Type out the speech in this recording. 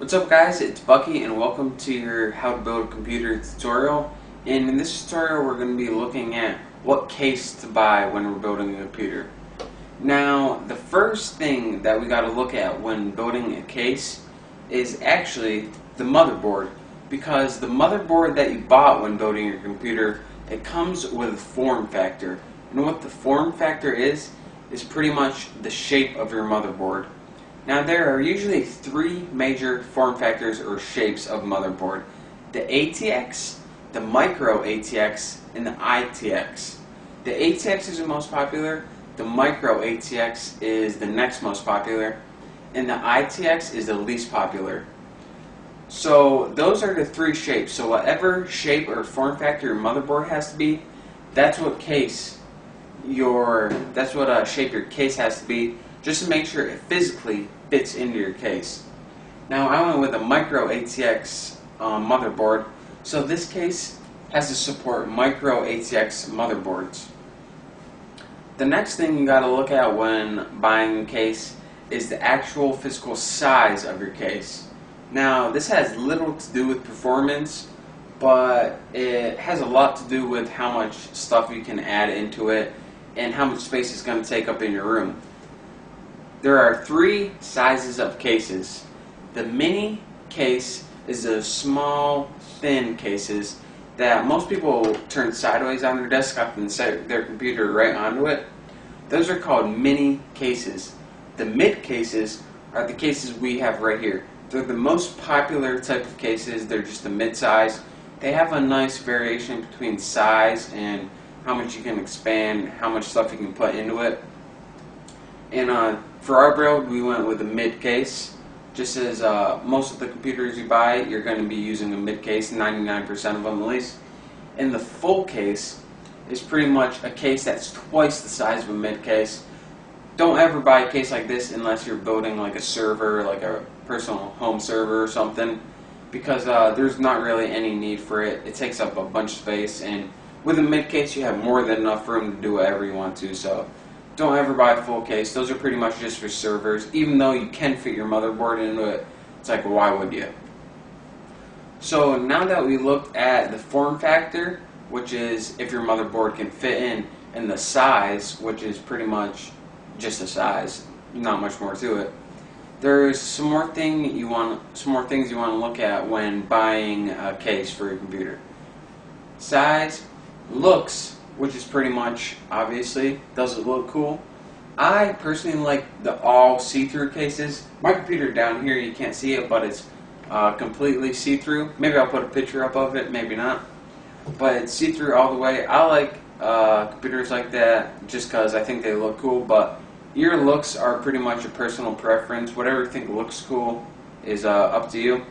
What's up guys, it's Bucky and welcome to your how to build a computer tutorial. And in this tutorial we're going to be looking at what case to buy when we're building a computer. Now the first thing that we got to look at when building a case is actually the motherboard, because the motherboard that you bought when building your computer, it comes with a form factor, and what the form factor is pretty much the shape of your motherboard. Now there are usually three major form factors or shapes of motherboard: the ATX, the micro ATX, and the ITX. The ATX is the most popular, the micro ATX is the next most popular, and the ITX is the least popular. So those are the three shapes. So whatever shape or form factor your motherboard has to be, that's what shape your case has to be, just to make sure it physically fits into your case. Now I went with a micro ATX motherboard, so this case has to support micro ATX motherboards. The next thing you got to look at when buying a case is the actual physical size of your case. Now this has little to do with performance, but it has a lot to do with how much stuff you can add into it and how much space it's going to take up in your room. There are three sizes of cases. The mini case is the small, thin cases that most people turn sideways on their desktop and set their computer right onto it. Those are called mini cases. The mid cases are the cases we have right here. They're the most popular type of cases. They're just a mid-size. They have a nice variation between size and how much you can expand, how much stuff you can put into it. And for our build, we went with a mid case. Just as most of the computers you buy, you're going to be using a mid case, 99% of them at least. And the full case is pretty much a case that's twice the size of a mid case. Don't ever buy a case like this unless you're building like a server, like a personal home server or something, because there's not really any need for it. It takes up a bunch of space, and with a mid case you have more than enough room to do whatever you want to. So don't ever buy a full case. Those are pretty much just for servers. Even though you can fit your motherboard into it, it's like, why would you? So now that we looked at the form factor, which is if your motherboard can fit in, and the size, which is pretty much just a size, not much more to it, there's some more things you want to look at when buying a case for your computer. Size, looks, which is pretty much, obviously, does it look cool? I personally like the all see-through cases. My computer down here, you can't see it, but it's completely see-through. Maybe I'll put a picture up of it, maybe not. But it's see-through all the way. I like computers like that just because I think they look cool, but your looks are pretty much a personal preference. Whatever you think looks cool is up to you.